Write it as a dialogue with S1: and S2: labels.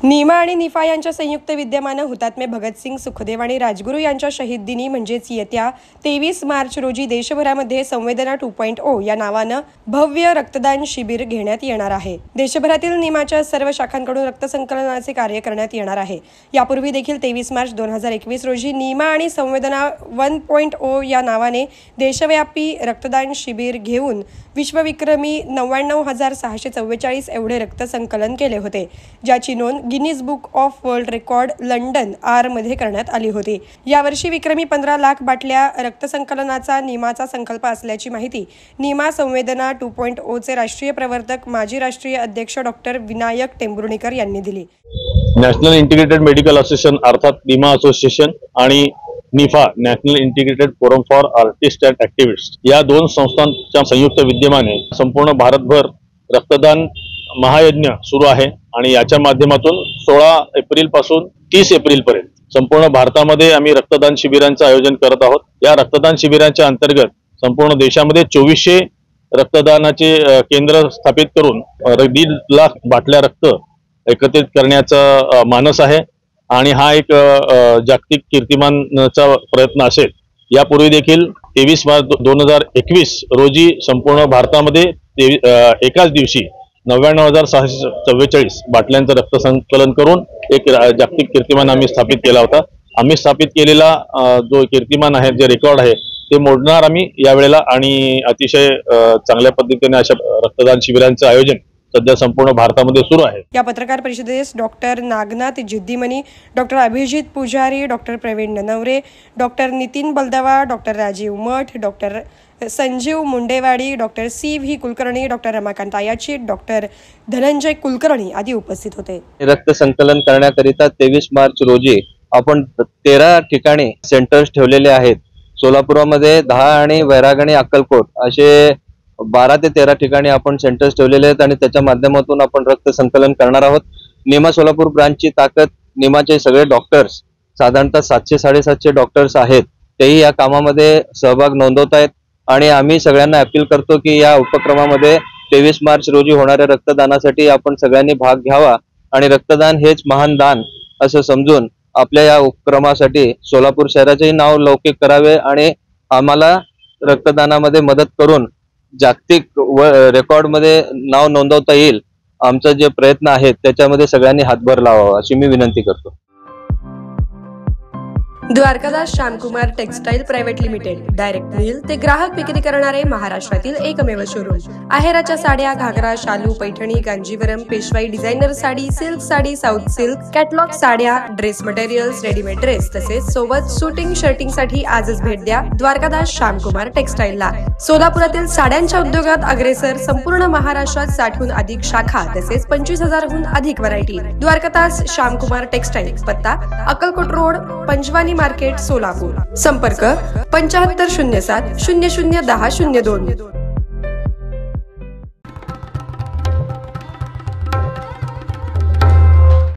S1: नीमा आणि निफा यांच्या संयुक्त विद्यमानं हुतात्मे भगतसिंग, सुखदेव आणि राजगुरू यांच्या शहीद दिनी म्हणजेच येत्या 23 मार्च रोजी देशभरामध्ये संवेदना 2.0 या नावानं भव्य रक्तदान शिबिर घेण्यात येणार आहे। देशभरातील नीमाच्या सर्व शाखांकडून रक्तसंकलनाचे कार्य करण्यात येणार आहे। यापूर्वी देखील 23 मार्च 2021 रोजी नीमा आणि संवेदना 1.0 या नावाने देशव्यापी रक्तदान शिबिर घेऊन विश्वविक्रमी 99,644 एवढे रक्तसंकलन केले होते, ज्याची नोंद Guinness book of world record London मध्ये करण्यात आली होती। यावर्षी विक्रमी 15 लाख बाटल्या रक्तसंकलनाचा नीमाचा संकल्प असल्याची माहिती नीमा संवेदना 2.0 चे राष्ट्रीय प्रवर्तक माजी राष्ट्रीय अध्यक्ष डॉक्टर विनायक टेंभुर्णीकर यांनी दिली।
S2: नॅशनल इंटिग्रेटेड मेडिकल असोसिएशन अर्थात नीमा असोसिएशन आणि निफा national integrated forum for artist and activist या दोन संस्थांच्या संयुक्त विद्यमाने संपूर्ण भारतभर रक्तदान महायज्ञ सुरू आहे आणि याच्या माध्यमातून 16 एप्रिल पासून 30 एप्रिल पर्यंत संपूर्ण भारतामध्ये आम्ही रक्तदान शिबिरांचं आयोजन करत आहोत। या रक्तदान शिबिरांच्या अंतर्गत संपूर्ण देशामध्ये 2400 रक्तदानाचे केंद्र स्थापित करून 1.5 लाख बाटल्या रक्त एकत्रित करण्याचा मानस आहे आणि हा एक जागतिक कीर्तिमानाचा प्रयत्न असेल। यापूर्वी देखील 23 मार्च 2021 रोजी संपूर्ण भारतामध्ये एकाच दिवशी 99,644 बाटल्यांचं रक्तसंकलन करून एक जागतिक कीर्तिमान आम्ही स्थापित केला होता। आम्ही स्थापित केलेला जो कीर्तिमान आहे, जे रेकॉर्ड आहे, ते मोडणार आम्ही यावेळेला आणि अतिशय चांगल्या पद्धतीने अशा रक्तदान शिबिरांचं आयोजन सध्या संपूर्ण भारतामध्ये सुरू आहे।
S1: या पत्रकार परिषदेस doctor Nagnath Jiddimani, doctor Abhijit Pujari, doctor Praveen Nanaware, doctor Nitin Baldawa, doctor Rajeev Math, doctor Sanjeev Mundewadi, doctor CV Kulkarni, doctor Ramakant Ayachi, doctor Dhananjay Kulkarni आदी उपस्थित होते।
S3: रक्त संकलन करण्याकरिता 23 मार्च रोजी आपण 13 ठिकाणी सेंटर्स ठेवलेले आहेत। सोलापुरामध्ये 10 आणि वैराग आणि अक्कलकोट असे 12 ते 13 ठिकाणी आपण सेंटर्स ठेवलेले आहेत आणि त्याच्या माध्यमातून आपण रक्त संकलन करणार आहोत। नीमा सोलापूर ब्रांचची ताकद, नीमाचे सगळे डॉक्टर्स साधारणतः 700-750 डॉक्टर्स आहेत, तेही या कामामध्ये सहभाग नोंदवत आहेत आणि आम्ही सगळ्यांना अपील करतो की या उपक्रमामध्ये 23 मार्च रोजी होणाऱ्या रक्तदानासाठी आपण सगळ्यांनी भाग घ्यावा आणि रक्तदान हेच महान दान असं समजून आपल्या या उपक्रमासाठी सोलापूर शहराचेही नाव लौकिक करावे आणि आम्हाला रक्तदानामध्ये मदत करून जागतिक रेकॉर्डमध्ये नाव नोंदवता येईल, आमचा जे प्रयत्न आहेत त्याच्यामध्ये सगळ्यांनी हातभार लावावा अशी मी विनंती करतो।
S1: Dwarkadas Shyamkumar textile private limited, direct mill ते ग्राहक विक्री करणारे महाराष्ट्रातील एकमेव शोरूम। आहेराच्या साड्या, घागरा, शालू, पैठणी, कांजीवरम, पेशवाई, designer sari, silk sari, south silk, catalogue साड्या, ड्रेस मटेरियल्स, रेडीमेड ड्रेस तसेच सोबत शूटिंग शर्टिंग साठी आजच भेट द्या द्वारकादास श्यामकुमार टेक्सटाईलला। सोलापुरातील साड्यांच्या उद्योगात अग्रेसर, संपूर्ण महाराष्ट्रात 60हून अधिक शाखा तसेच 25,000हून अधिक व्हरायटी। द्वारकादास श्यामकुमार टेक्सटाईल, पत्ता अक्कलकोट रोड, पंचवानी मार्केट, सोलापूर। संपर्क 7507 00 10 02।